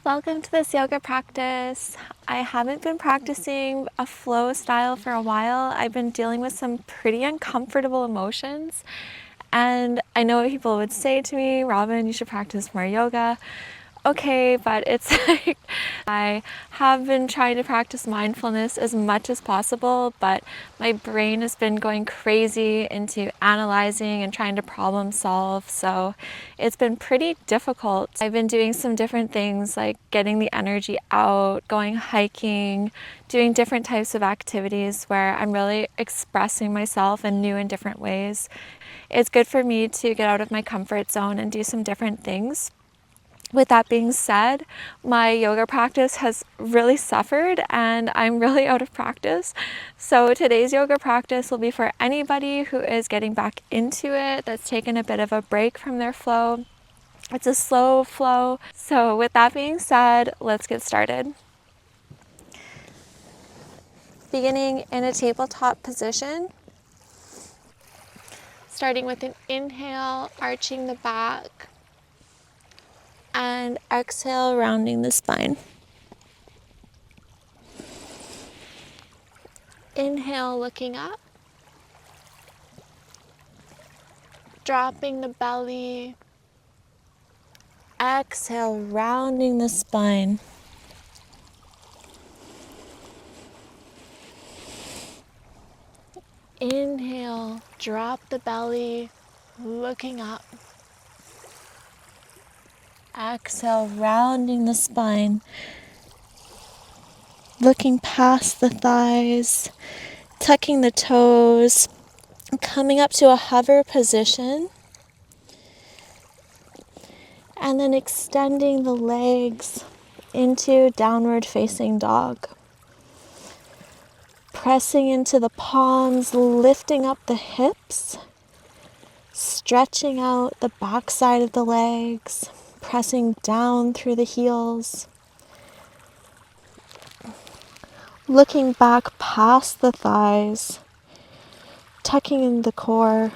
Welcome to this yoga practice. I haven't been practicing a flow style for a while. I've been dealing with some pretty uncomfortable emotions. And I know what people would say to me, Robin, you should practice more yoga. Okay, but it's like I have been trying to practice mindfulness as much as possible, but my brain has been going crazy into analyzing and trying to problem solve. So it's been pretty difficult. I've been doing some different things like getting the energy out, going hiking, doing different types of activities where I'm really expressing myself in new and different ways. It's good for me to get out of my comfort zone and do some different things. With that being said, my yoga practice has really suffered and I'm really out of practice. So today's yoga practice will be for anybody who is getting back into it, that's taken a bit of a break from their flow. It's a slow flow. So with that being said, let's get started. Beginning in a tabletop position, starting with an inhale, arching the back, and exhale, rounding the spine. Inhale, looking up, dropping the belly. Exhale, rounding the spine. Inhale, drop the belly, looking up. Exhale, rounding the spine, looking past the thighs, tucking the toes, coming up to a hover position, and then extending the legs into downward facing dog. Pressing into the palms, lifting up the hips, stretching out the backside of the legs, pressing down through the heels, looking back past the thighs, tucking in the core.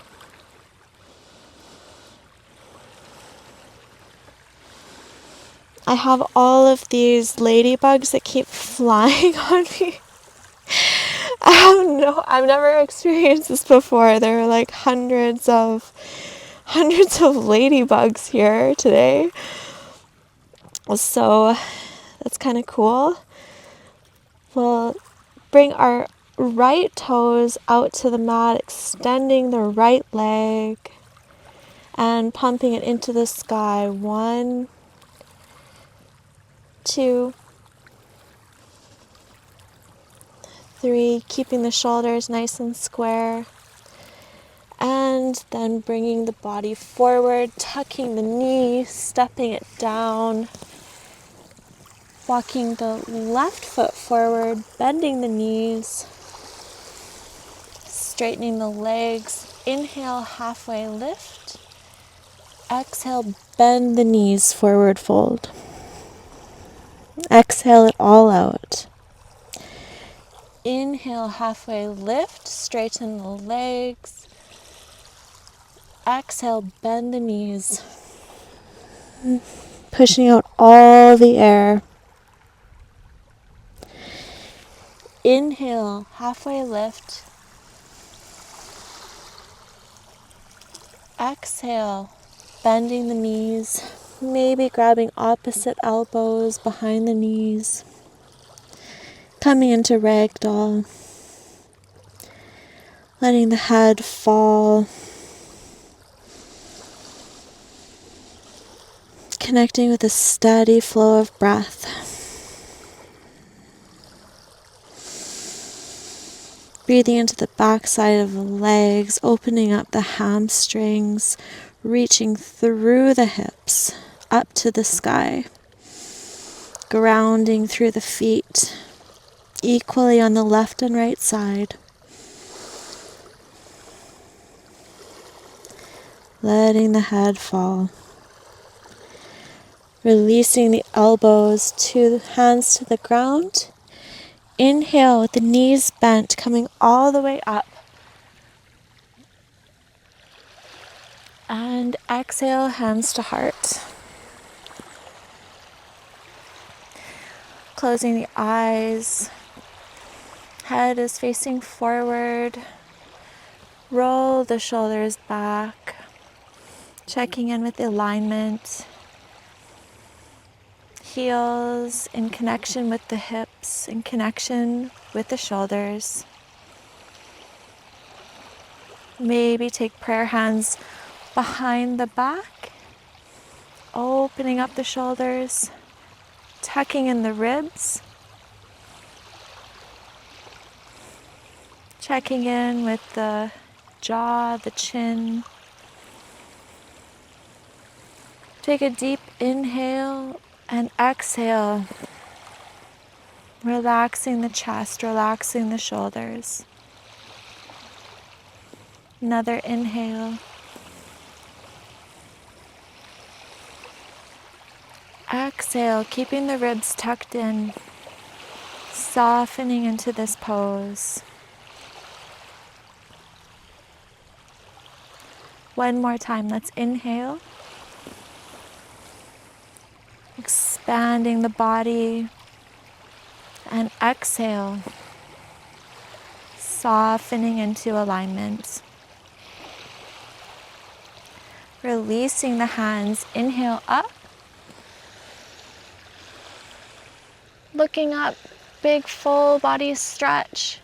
I have all of these ladybugs that keep flying on me. I've never experienced this before. There are like hundreds of ladybugs here today. So that's kind of cool. We'll bring our right toes out to the mat, extending the right leg and pumping it into the sky. 1, 2, 3, keeping the shoulders nice and square. And then bringing the body forward, tucking the knee, stepping it down. Walking the left foot forward, bending the knees, straightening the legs. Inhale, halfway lift. Exhale, bend the knees, forward fold. Exhale it all out. Inhale, halfway lift, straighten the legs. Exhale, bend the knees. Pushing out all the air. Inhale, halfway lift. Exhale, bending the knees, maybe grabbing opposite elbows behind the knees. Coming into ragdoll. Letting the head fall. Connecting with a steady flow of breath. Breathing into the backside of the legs, opening up the hamstrings, reaching through the hips, up to the sky. Grounding through the feet, equally on the left and right side. Letting the head fall. Releasing the elbows to the hands to the ground. Inhale with the knees bent, coming all the way up. And exhale, hands to heart. Closing the eyes. Head is facing forward. Roll the shoulders back. Checking in with alignment. Heels in connection with the hips, in connection with the shoulders. Maybe take prayer hands behind the back, opening up the shoulders, tucking in the ribs, checking in with the jaw, the chin. Take a deep inhale and exhale, relaxing the chest, relaxing the shoulders. Another inhale. Exhale, keeping the ribs tucked in, softening into this pose. One more time, let's inhale. Expanding the body. And exhale, softening into alignment. Releasing the hands, inhale up. Looking up, big full body stretch.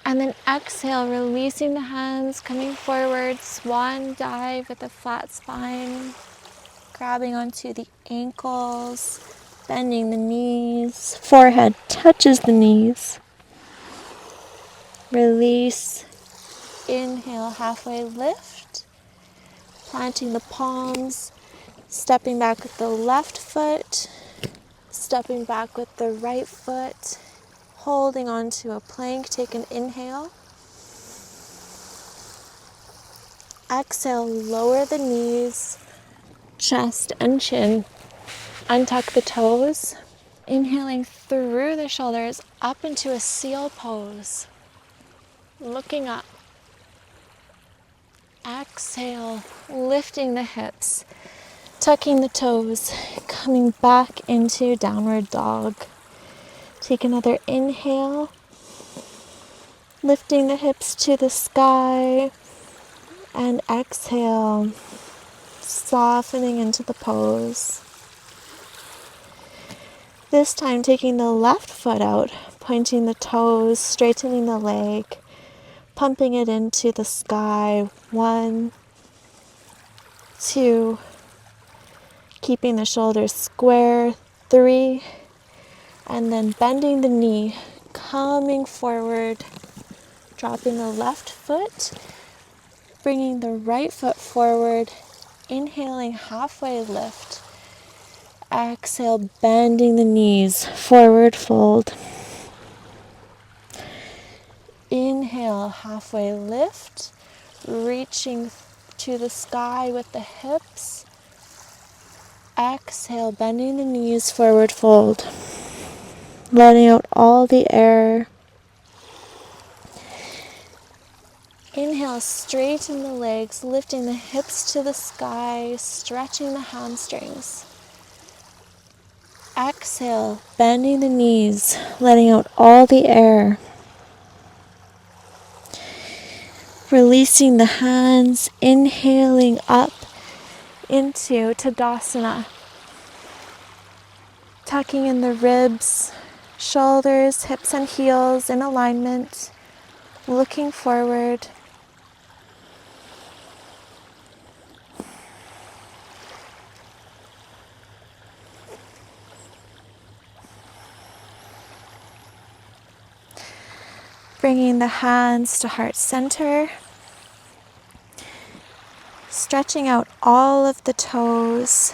And then exhale, releasing the hands, coming forward, swan dive with a flat spine. Grabbing onto the ankles, bending the knees, forehead touches the knees. Release, inhale, halfway lift, planting the palms, stepping back with the left foot, stepping back with the right foot, holding onto a plank, take an inhale. Exhale, lower the knees, chest and chin. Untuck the toes. Inhaling through the shoulders up into a seal pose. Looking up. Exhale, lifting the hips, tucking the toes, coming back into downward dog. Take another inhale, lifting the hips to the sky, and exhale, softening into the pose. This time taking the left foot out, pointing the toes, straightening the leg, pumping it into the sky. 1, 2, keeping the shoulders square. 3, and then bending the knee, coming forward, dropping the left foot, bringing the right foot forward, inhaling halfway lift. Exhale, bending the knees, forward fold. Inhale, halfway lift, reaching to the sky with the hips. Exhale, bending the knees, forward fold. Letting out all the air. Inhale, straighten the legs, lifting the hips to the sky, stretching the hamstrings. Exhale, bending the knees, letting out all the air. Releasing the hands, inhaling up into Tadasana. Tucking in the ribs, shoulders, hips and heels in alignment. Looking forward. Bringing the hands to heart center. Stretching out all of the toes.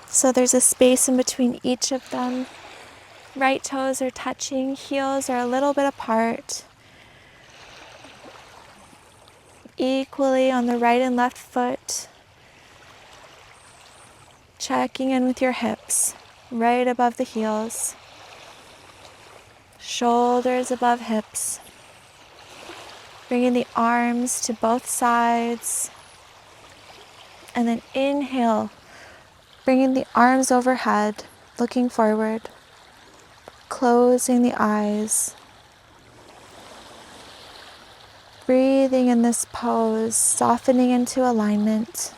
So there's a space in between each of them. Right toes are touching, heels are a little bit apart. Equally on the right and left foot. Checking in with your hips, right above the heels. Shoulders above hips. Bringing the arms to both sides. And then inhale, bringing the arms overhead, looking forward, closing the eyes, breathing in this pose, softening into alignment.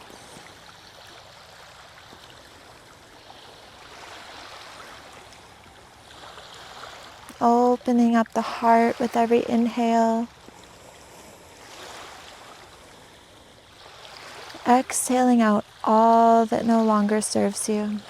Opening up the heart with every inhale. Exhaling out all that no longer serves you.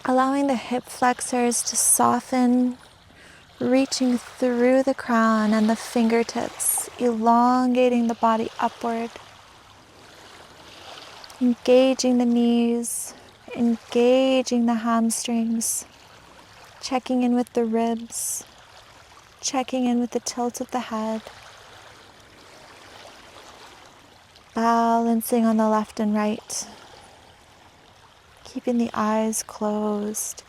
Allowing the hip flexors to soften, reaching through the crown and the fingertips, elongating the body upward, engaging the knees, engaging the hamstrings, checking in with the ribs, checking in with the tilt of the head, balancing on the left and right, keeping the eyes closed,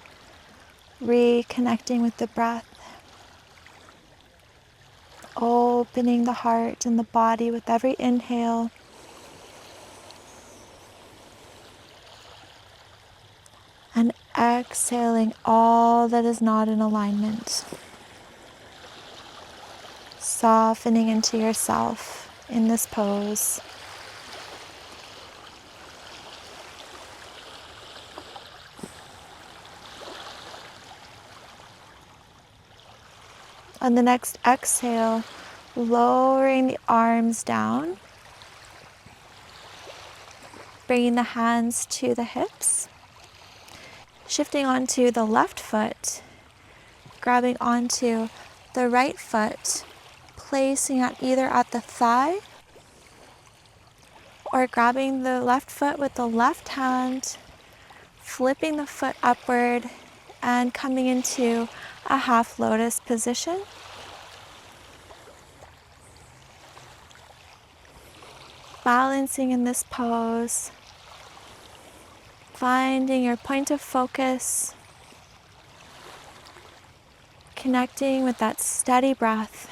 reconnecting with the breath, opening the heart and the body with every inhale, and exhaling all that is not in alignment. Softening into yourself in this pose. On the next exhale, lowering the arms down, bringing the hands to the hips, shifting onto the left foot, grabbing onto the right foot, placing it either at the thigh or grabbing the left foot with the left hand, flipping the foot upward and coming into a half lotus position. Balancing in this pose, finding your point of focus, connecting with that steady breath.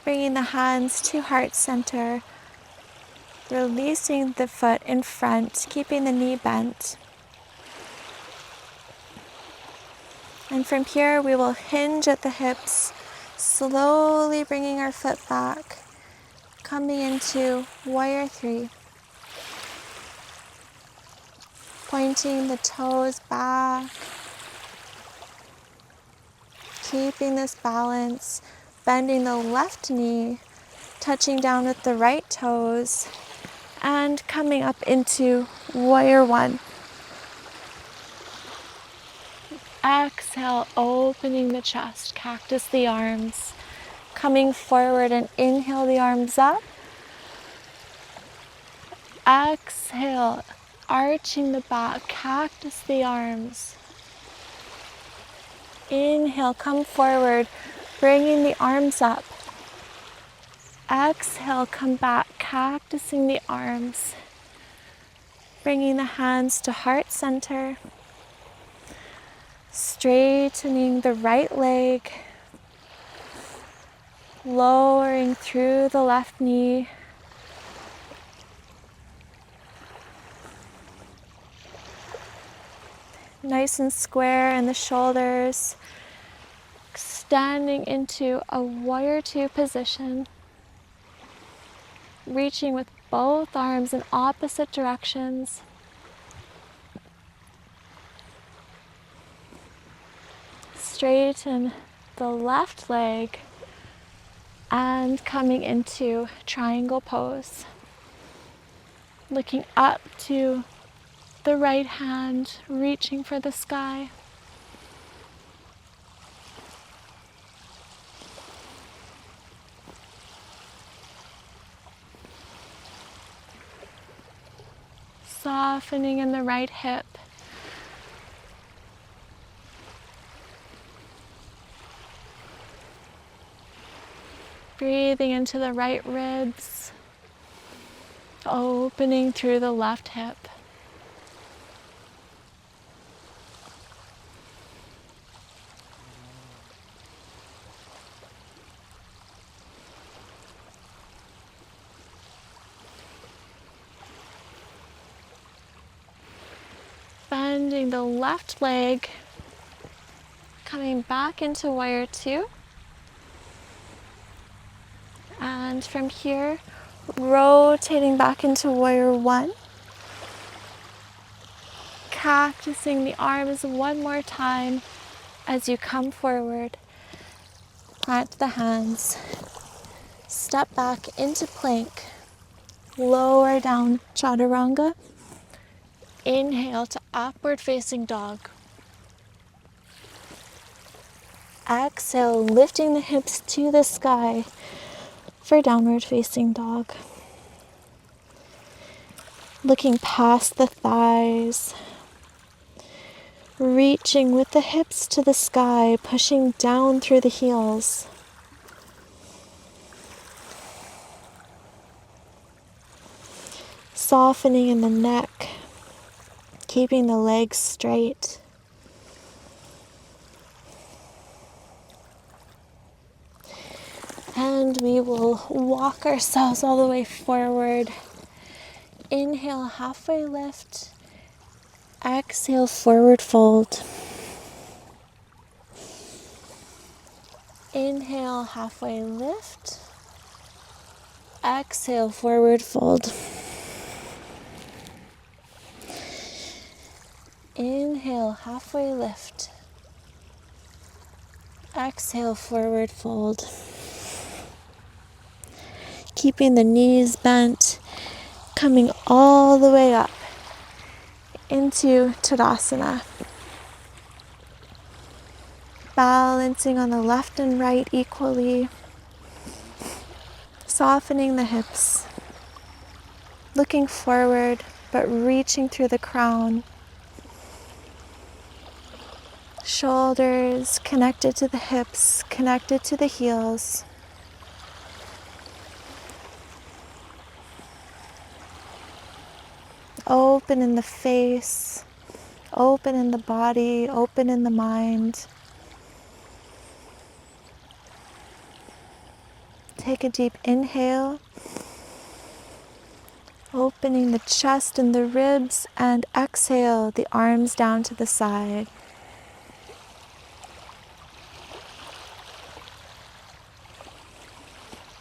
Bringing the hands to heart center, releasing the foot in front, keeping the knee bent. And from here we will hinge at the hips, slowly bringing our foot back, coming into warrior three. Pointing the toes back, keeping this balance. Bending the left knee, touching down with the right toes, and coming up into warrior one. Exhale, opening the chest, cactus the arms, coming forward and inhale the arms up. Exhale, arching the back, cactus the arms. Inhale, come forward, bringing the arms up. Exhale, come back, cactusing the arms. Bringing the hands to heart center. Straightening the right leg. Lowering through the left knee. Nice and square in the shoulders. Extending into a warrior two position. Reaching with both arms in opposite directions. Straighten the left leg and coming into triangle pose. Looking up to the right hand, reaching for the sky. Softening in the right hip. Breathing into the right ribs. Opening through the left hip. Bending the left leg, coming back into warrior two. And from here, rotating back into warrior one. Cactusing the arms one more time as you come forward. Plant the hands. Step back into plank. Lower down chaturanga. Inhale to upward facing dog. Exhale, lifting the hips to the sky for downward facing dog. Looking past the thighs. Reaching with the hips to the sky, pushing down through the heels. Softening in the neck, keeping the legs straight. And we will walk ourselves all the way forward. Inhale, halfway lift. Exhale, forward fold. Inhale, halfway lift. Exhale, forward fold. Inhale, halfway lift. Exhale, forward fold. Keeping the knees bent, coming all the way up into Tadasana. Balancing on the left and right equally. Softening the hips. Looking forward, but reaching through the crown. Shoulders connected to the hips, connected to the heels. Open in the face, open in the body, open in the mind. Take a deep inhale, opening the chest and the ribs, and exhale the arms down to the side.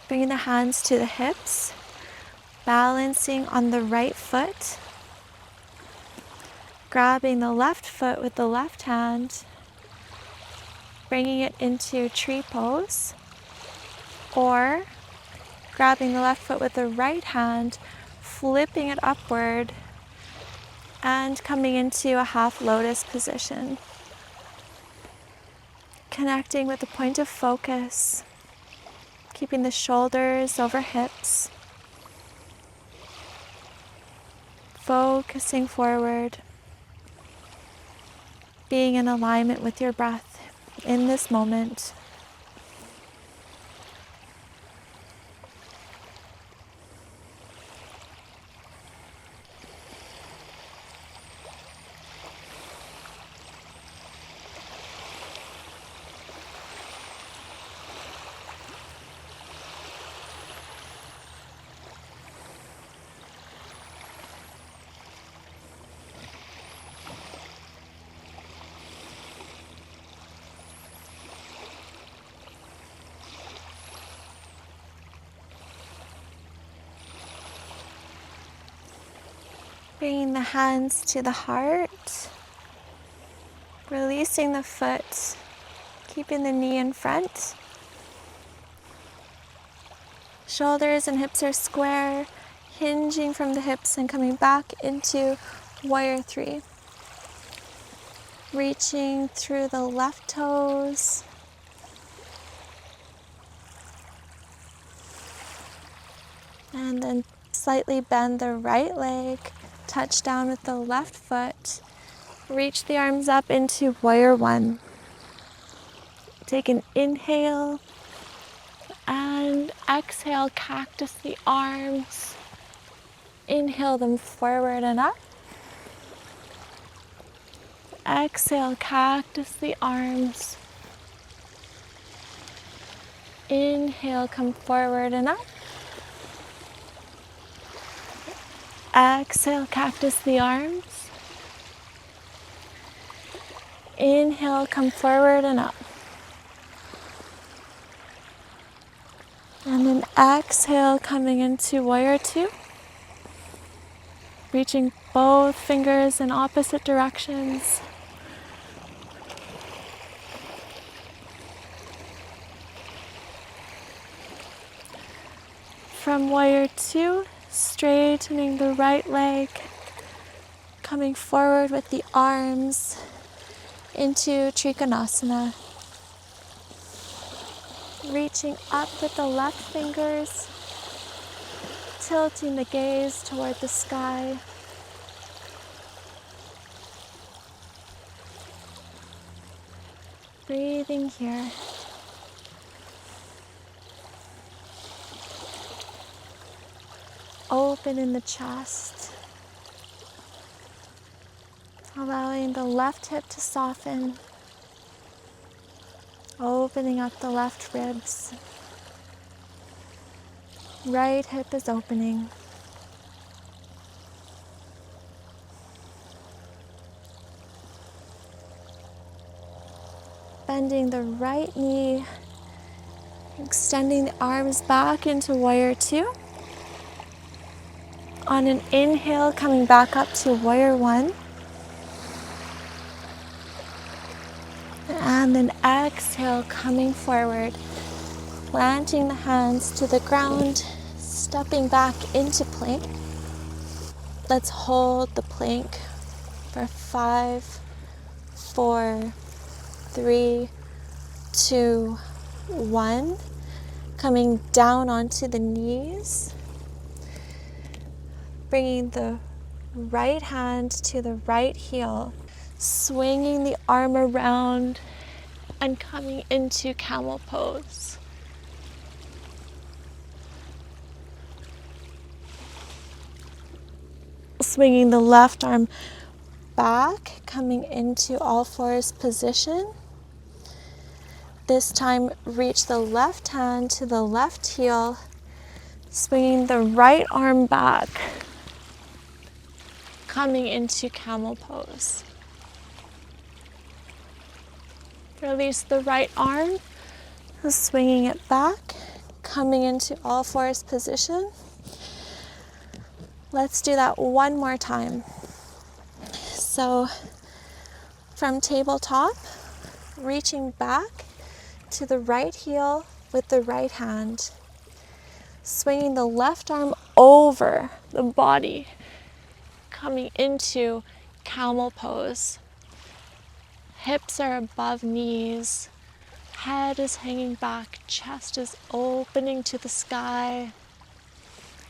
Bringing the hands to the hips, balancing on the right foot. Grabbing the left foot with the left hand, bringing it into tree pose, or grabbing the left foot with the right hand, flipping it upward, and coming into a half lotus position. Connecting with the point of focus, keeping the shoulders over hips, focusing forward. Being in alignment with your breath in this moment. Bringing the hands to the heart, releasing the foot, keeping the knee in front. Shoulders and hips are square, hinging from the hips and coming back into warrior three. Reaching through the left toes. And then slightly bend the right leg, touch down with the left foot. Reach the arms up into warrior one. Take an inhale and exhale, cactus the arms. Inhale them forward and up. Exhale, cactus the arms. Inhale, come forward and up. Exhale, cactus the arms. Inhale, come forward and up. And then exhale, coming into warrior two. Reaching both fingers in opposite directions. From warrior two, straightening the right leg, coming forward with the arms into Trikonasana. Reaching up with the left fingers, tilting the gaze toward the sky. Breathing here. Open in the chest, allowing the left hip to soften, opening up the left ribs. Right hip is opening. Bending the right knee, extending the arms back into warrior two. On an inhale, coming back up to warrior one. And then exhale, coming forward, planting the hands to the ground, stepping back into plank. Let's hold the plank for 5, 4, 3, 2, 1. Coming down onto the knees. Bringing the right hand to the right heel, swinging the arm around and coming into camel pose. Swinging the left arm back, coming into all fours position. This time, reach the left hand to the left heel, swinging the right arm back, coming into camel pose. Release the right arm, swinging it back, coming into all fours position. Let's do that one more time. So from tabletop, reaching back to the right heel with the right hand, swinging the left arm over the body, coming into camel pose. Hips are above knees, head is hanging back, chest is opening to the sky.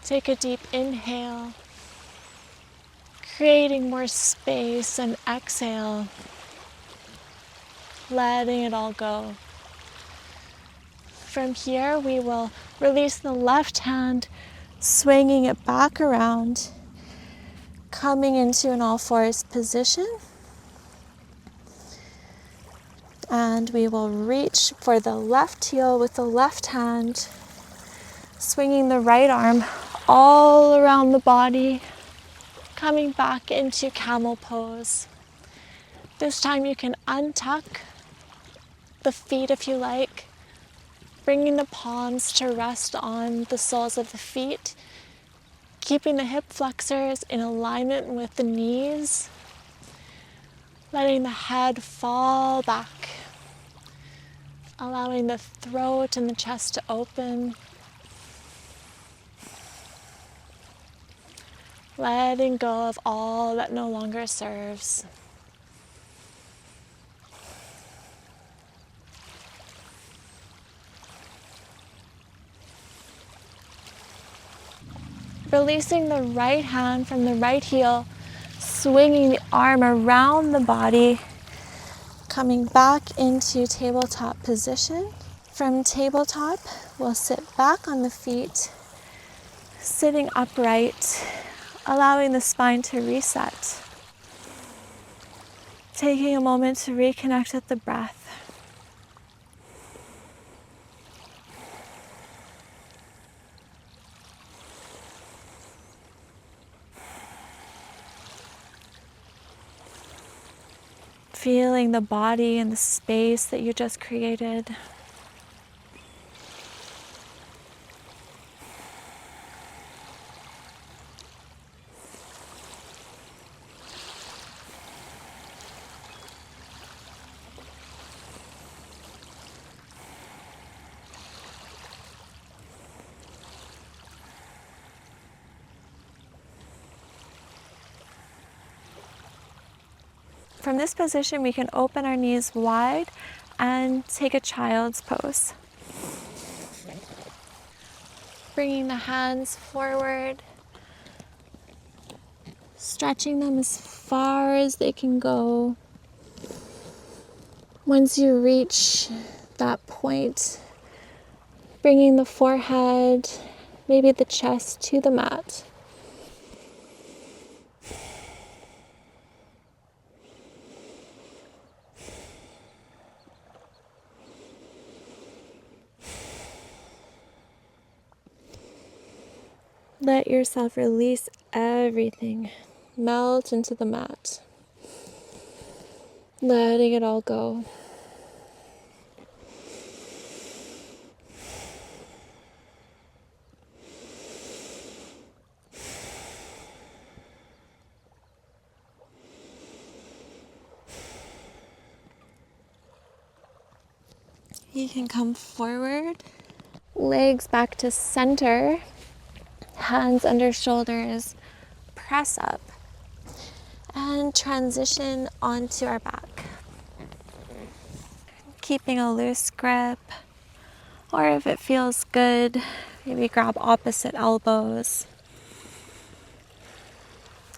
Take a deep inhale, creating more space, and exhale, letting it all go. From here, we will release the left hand, swinging it back around, coming into an all fours position. And we will reach for the left heel with the left hand, swinging the right arm all around the body, coming back into camel pose. This time you can untuck the feet if you like, bringing the palms to rest on the soles of the feet, Keeping the hip flexors in alignment with the knees, letting the head fall back, allowing the throat and the chest to open, letting go of all that no longer serves. Releasing the right hand from the right heel, swinging the arm around the body, coming back into tabletop position. From tabletop, we'll sit back on the feet, sitting upright, allowing the spine to reset. Taking a moment to reconnect with the breath. Feeling the body and the space that you just created. From this position, we can open our knees wide and take a child's pose. Bringing the hands forward, stretching them as far as they can go. Once you reach that point, bringing the forehead, maybe the chest to the mat. Let yourself release everything, melt into the mat, letting it all go. You can come forward, legs back to center. Hands under shoulders, press up, and transition onto our back. Keeping a loose grip, or if it feels good, maybe grab opposite elbows.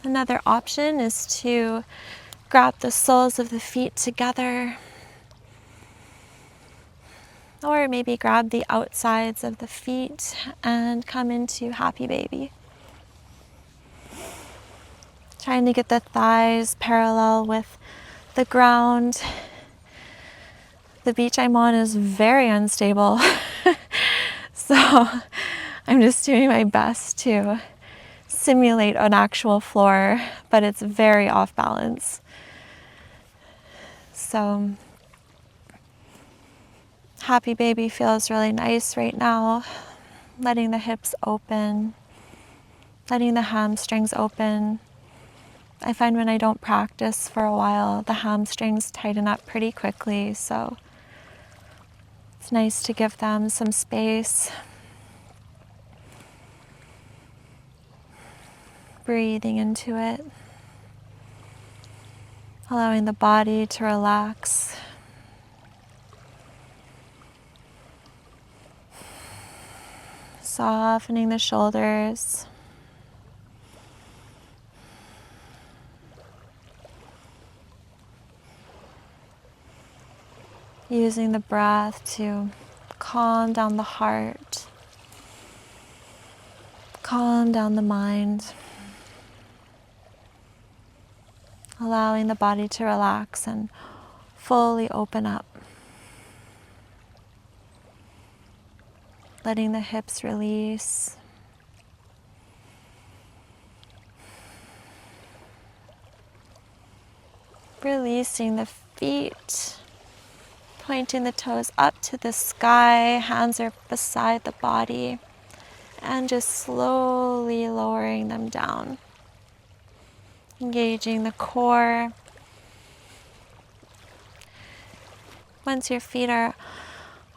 Another option is to grab the soles of the feet together, or maybe grab the outsides of the feet and come into happy baby. Trying to get the thighs parallel with the ground. The beach I'm on is very unstable, so I'm just doing my best to simulate an actual floor, but it's very off balance. So happy baby feels really nice right now, letting the hips open, letting the hamstrings open. I find when I don't practice for a while, the hamstrings tighten up pretty quickly, so it's nice to give them some space. Breathing into it, allowing the body to relax. Softening the shoulders. Using the breath to calm down the heart, calm down the mind, allowing the body to relax and fully open up. Letting the hips release. Releasing the feet. Pointing the toes up to the sky, hands are beside the body, and just slowly lowering them down. Engaging the core. Once your feet are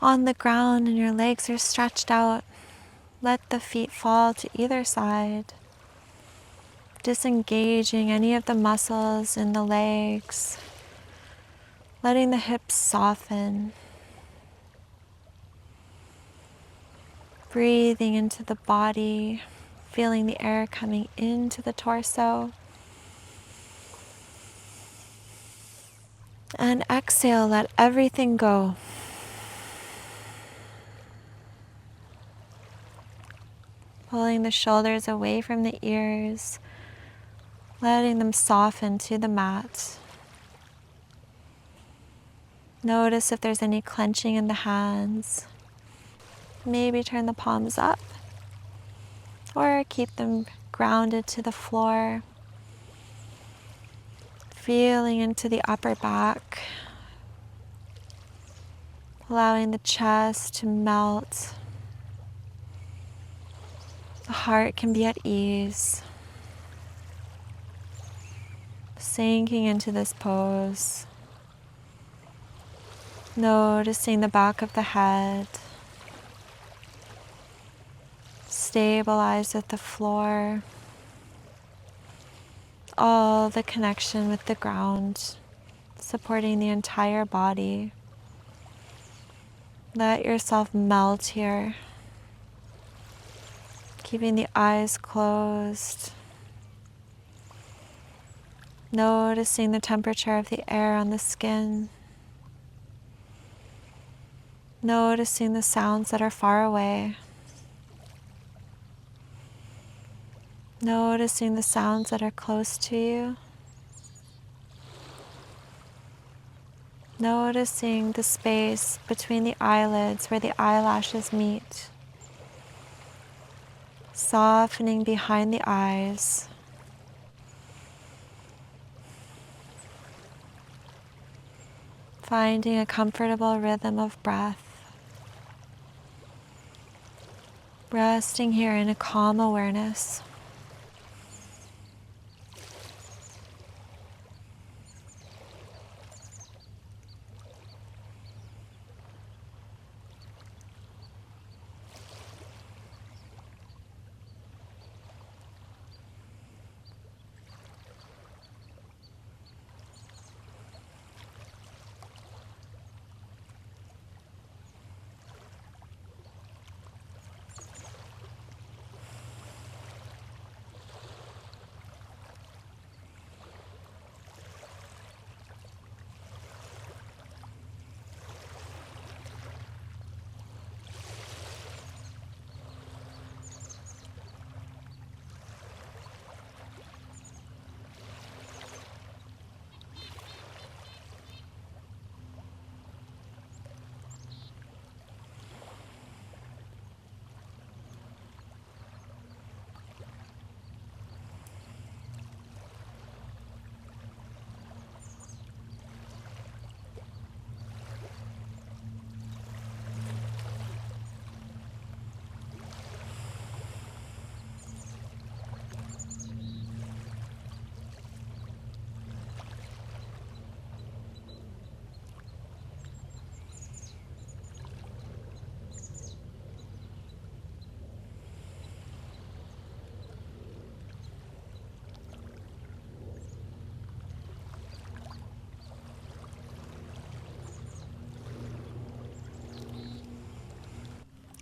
on the ground and your legs are stretched out, let the feet fall to either side, disengaging any of the muscles in the legs, letting the hips soften, breathing into the body, feeling the air coming into the torso. And exhale, let everything go. Pulling the shoulders away from the ears, letting them soften to the mat. Notice if there's any clenching in the hands. Maybe turn the palms up or keep them grounded to the floor. Feeling into the upper back, allowing the chest to melt. The heart can be at ease. Sinking into this pose. Noticing the back of the head. Stabilize with the floor. All the connection with the ground, supporting the entire body. Let yourself melt here. Keeping the eyes closed. Noticing the temperature of the air on the skin. Noticing the sounds that are far away. Noticing the sounds that are close to you. Noticing the space between the eyelids where the eyelashes meet. Softening behind the eyes. Finding a comfortable rhythm of breath. Resting here in a calm awareness.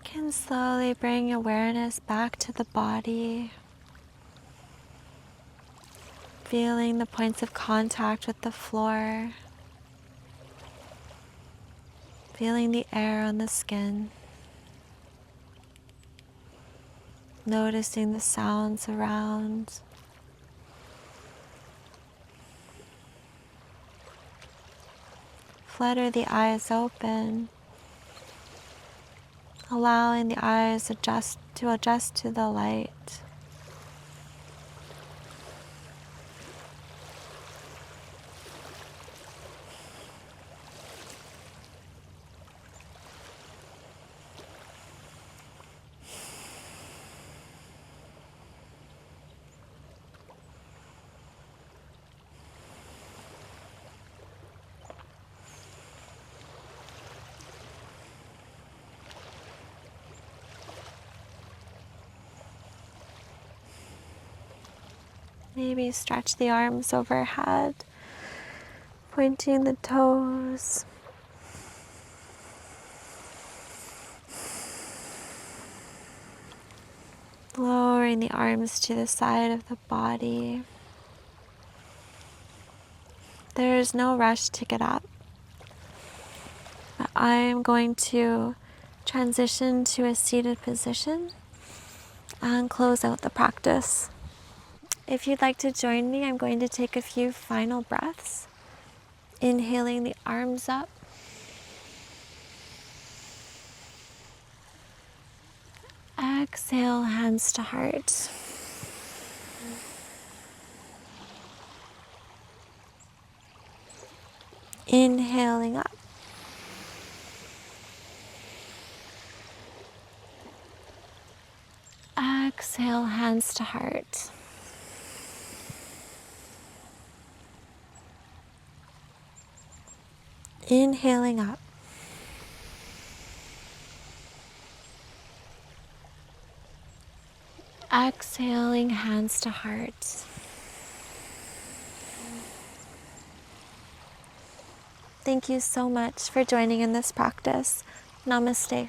Can slowly bring awareness back to the body. Feeling the points of contact with the floor. Feeling the air on the skin. Noticing the sounds around. Flutter the eyes open. Allowing the eyes to adjust to the light. Maybe stretch the arms overhead, pointing the toes. Lowering the arms to the side of the body. There is no rush to get up. But I am going to transition to a seated position and close out the practice. If you'd like to join me, I'm going to take a few final breaths. Inhaling the arms up. Exhale, hands to heart. Inhaling up. Exhale, hands to heart. Inhaling up. Exhaling, hands to heart. Thank you so much for joining in this practice. Namaste.